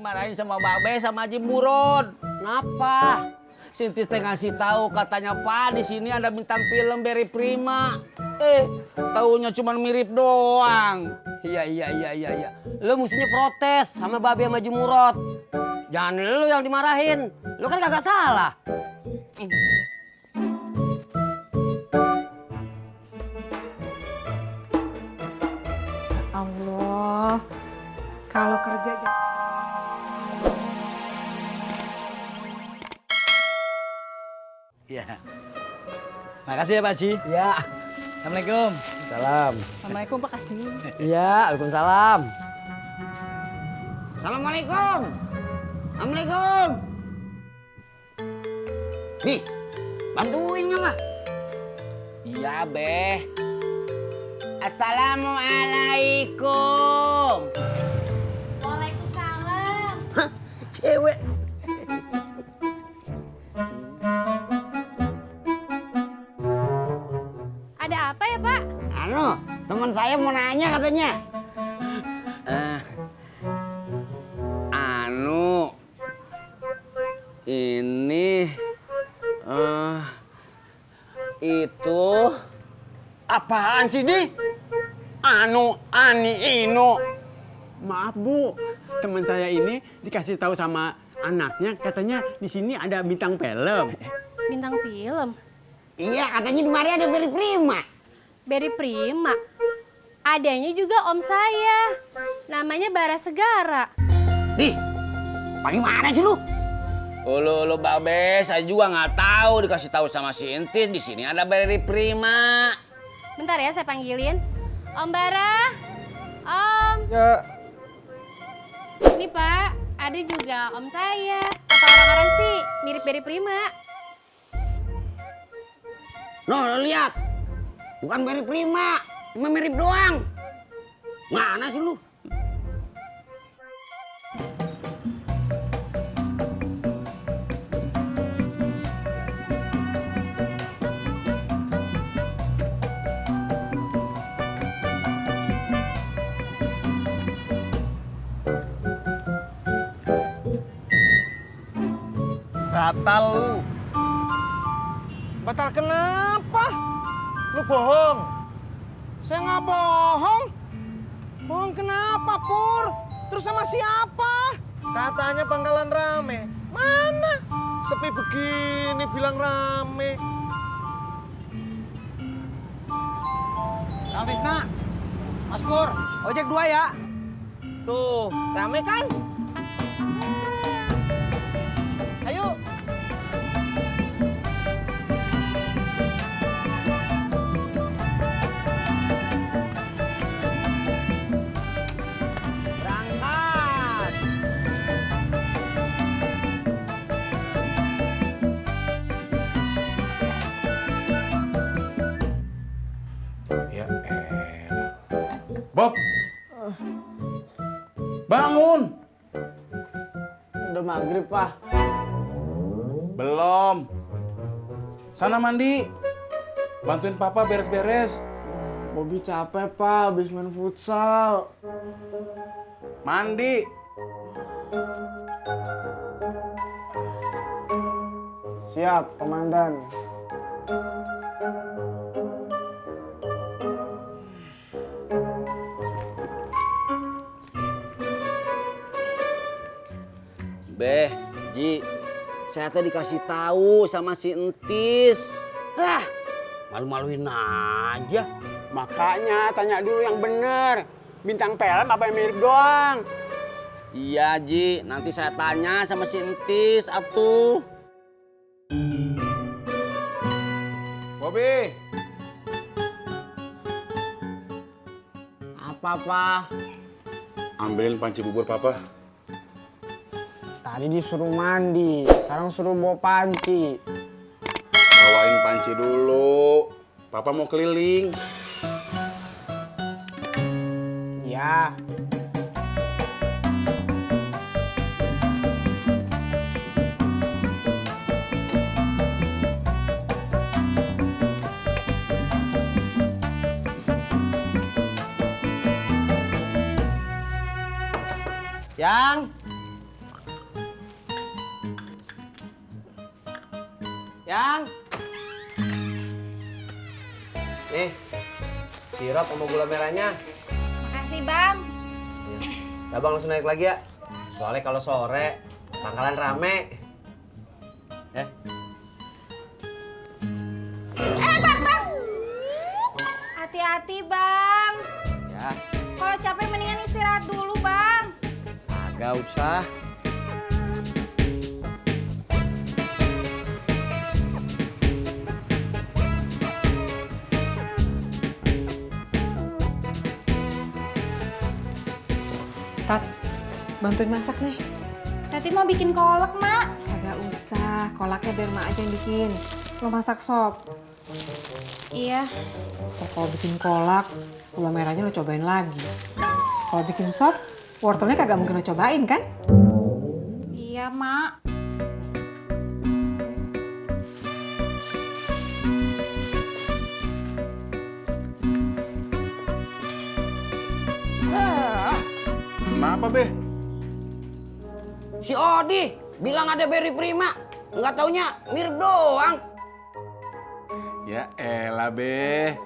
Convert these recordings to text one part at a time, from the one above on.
dimarahin sama Babe sama Haji Murod. Kenapa? Sintis teh ngasih tahu katanya Pak di sini ada bintang film Berry Prima. Taunya cuma mirip doang. Iya. Lu mestinya protes sama Babe sama Haji Murod. Jangan lu yang dimarahin. Lu kan kagak salah. Allah, kalau kerja Ya. Makasih ya Pak Haji. Iya. Assalamualaikum. Salam. Assalamualaikum Pak Haji. Iya, waalaikumsalam. Assalamualaikum. Assalamualaikum. Nih, bantuin nggak mah? Iya Beh. Assalamualaikum. Waalaikumsalam. Hah, cewek. Ada apa ya, Pak? Anu, teman saya mau nanya katanya. Ini itu Apaan sih ini? Anu, ani, ino. Maaf Bu, teman saya ini dikasih tahu sama anaknya katanya di sini ada bintang film. Bintang film. Iya, katanya di mari ada Berry Prima. Berry Prima. Adanya juga om saya. Namanya Bara Segara. Nih, bagaimana sih lu? Ulu Babe, saya juga nggak tahu dikasih tahu sama si Intis di sini ada Berry Prima. Bentar ya, saya panggilin. Om Bara. Om. Ya, Ini Pak, ada juga om saya. Kata orang-orang sih mirip Berry Prima. Lo lihat. Bukan Berry Prima, cuma mirip doang. Mana sih lu? batal lu. Batal kenapa? Lu bohong. Saya nggak bohong. Bohong kenapa, Pur? Terus sama siapa? Katanya pangkalan rame. Mana? Sepi begini bilang rame. Kang Tisna, Mas Pur, ojek 2 ya. Tuh, rame kan? Ayo. Berangkat. Ya elah. Bob! Bangun! Udah maghrib, Pak. Belum. Sana mandi. Bantuin papa beres-beres. Bobby capek, Pak, habis main futsal. Mandi. Siap, Komandan. Beh, Ji, saya tadi dikasih tahu sama si Entis. Malu-maluin aja. Makanya tanya dulu yang bener. Bintang film apa yang mirip doang? Iya, Ji, nanti saya tanya sama si Entis atuh. Bobby! Apa, Pak? Ambilin panci bubur papa. Tadi disuruh mandi, sekarang suruh bawa panci. Bawain panci dulu. Papa mau keliling. Ya. Yang Yang. Nih, sirup sama gula merahnya. Makasih, Bang. Udah bang langsung naik lagi ya. Soalnya kalau sore pangkalan rame. Ya. Bang. Hati-hati, Bang. Ya, Kalau capek mendingan istirahat dulu, Bang. agak usah. Tat, bantuin masak nih. Tati mau bikin kolak, Mak. Kagak usah, kolaknya biar mak aja yang bikin. Lo masak sop. Iya. Kalau bikin kolak, gula merahnya lo cobain lagi. Kalau bikin sop, wortelnya kagak mungkin lo cobain kan? Iya, Mak. Kenapa, Be? Si Odi bilang ada Berry Prima. Nggak taunya mirip doang. Ya elah, Be.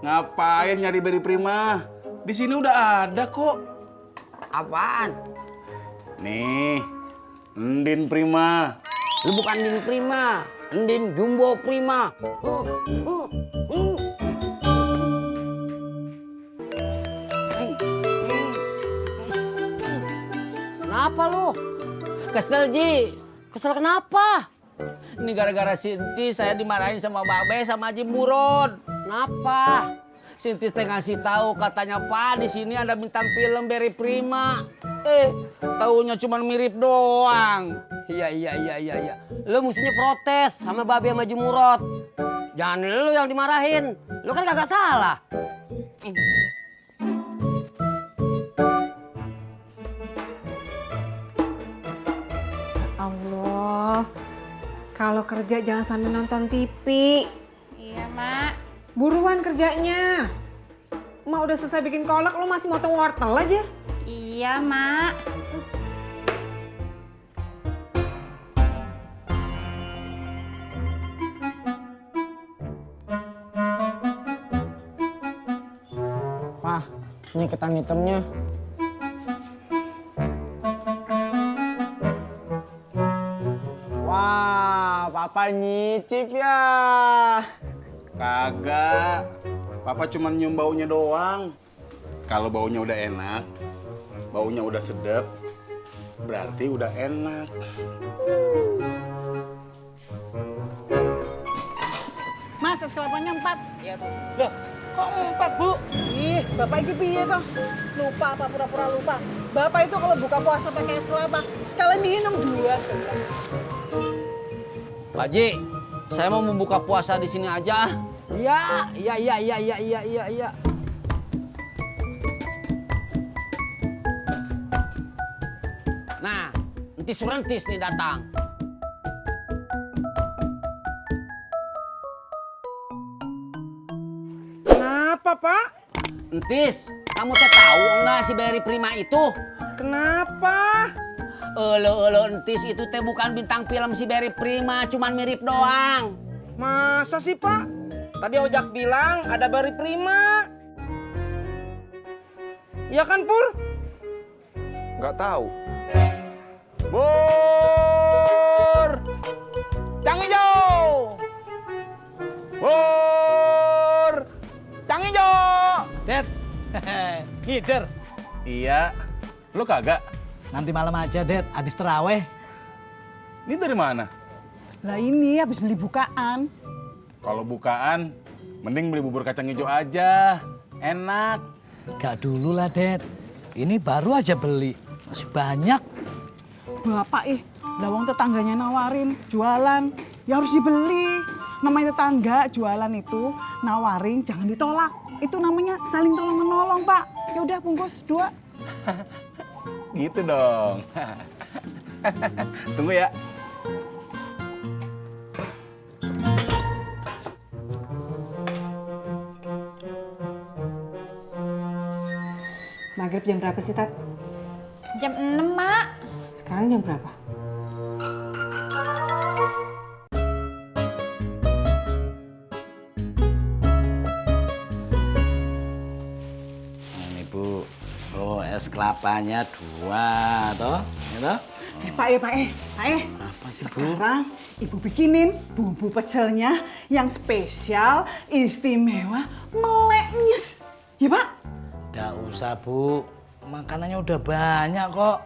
Ngapain nyari Berry Prima? Di sini udah ada kok. Apaan? Nih, Ndin Prima. Lu bukan Ndin Prima. Ndin Jumbo Prima. Kenapa lu? Kesel, Ji. Kesel kenapa? Ini gara-gara Sinti saya dimarahin sama Babe sama Haji Murod. Kenapa? Sinti teh ngasih tahu katanya Pak di sini ada bintang film Berry Prima. Taunya cuma mirip doang. Iya. Lu mestinya protes sama Babe sama Jumurot. Jangan lu yang dimarahin. Lu kan kagak salah. Allah, kalau kerja jangan sambil nonton TV. Iya, Mak. Buruan kerjanya. Mak udah selesai bikin kolak, lo masih motong wortel aja. Iya, Mak. Pah, ini ketan hitamnya. Wah, Papa nyicip ya. Kagak. Papa cuma nyium baunya doang. Kalau baunya udah enak, baunya udah sedap, berarti udah enak. Mas, es kelapanya 4. Iya tuh. Loh, kok 4, Bu? Ih, Bapak ini piye toh? Lupa apa pura-pura lupa. Bapak itu kalau buka puasa pakai es kelapa, sekali minum 2 gelas. Pak Ji, saya mau membuka puasa di sini aja. Iya. Nah, Entis Surentis nih datang. Kenapa, Pak? Entis, kamu teh tahu enggak si Berry Prima itu? Kenapa? Elo Entis itu teh bukan bintang film si Berry Prima, cuman mirip doang. Masa sih, Pak? Tadi ojak bilang ada Berry Prima. Iya kan, Pur? Nggak tahu. Bur! Cang hijau! Bur! Cang hijau! Det, ngider. Iya. Lu kagak? Nanti malam aja, Det, habis terawih. Ini dari mana? Lah ini habis beli bukaan. Kalau bukaan, mending beli bubur kacang hijau aja. Enak. Gak dulu lah, Det. Ini baru aja beli. Masih banyak. Bapak lawang tetangganya nawarin jualan, ya harus dibeli. Namanya tetangga jualan itu nawarin jangan ditolak. Itu namanya saling tolong menolong, Pak. Ya udah bungkus 2. Gitu dong. Tunggu ya. Maghrib jam berapa sih, Tat? Jam 6, Mak. Sekarang jam berapa? es kelapanya 2 toh, gitu. Pak E. Apa sih, Bu? Sekarang Ibu bikinin bumbu pecelnya yang spesial, istimewa, meleknyes. Ya, Pak? Nggak usah, Bu. Makanannya udah banyak kok.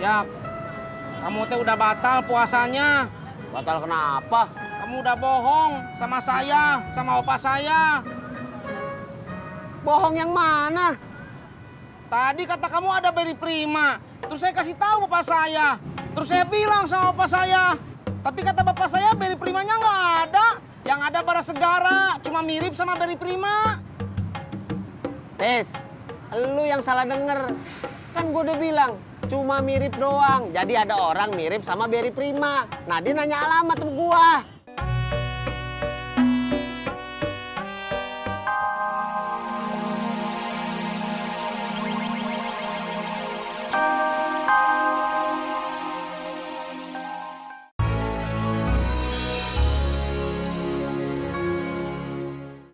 Ya, kamu teh udah batal puasanya. Batal kenapa? Kamu udah bohong sama saya, sama opa saya. Bohong yang mana? Tadi kata kamu ada beri prima. Terus saya kasih tahu bapak saya. Terus saya bilang sama bapak saya. Tapi kata bapak saya beri primanya nggak ada. Yang ada bara segara, cuma mirip sama beri prima. Tes, lu yang salah denger. Kan gue udah bilang, cuma mirip doang. Jadi ada orang mirip sama Berry Prima. Nah, dia nanya alamat sama gua.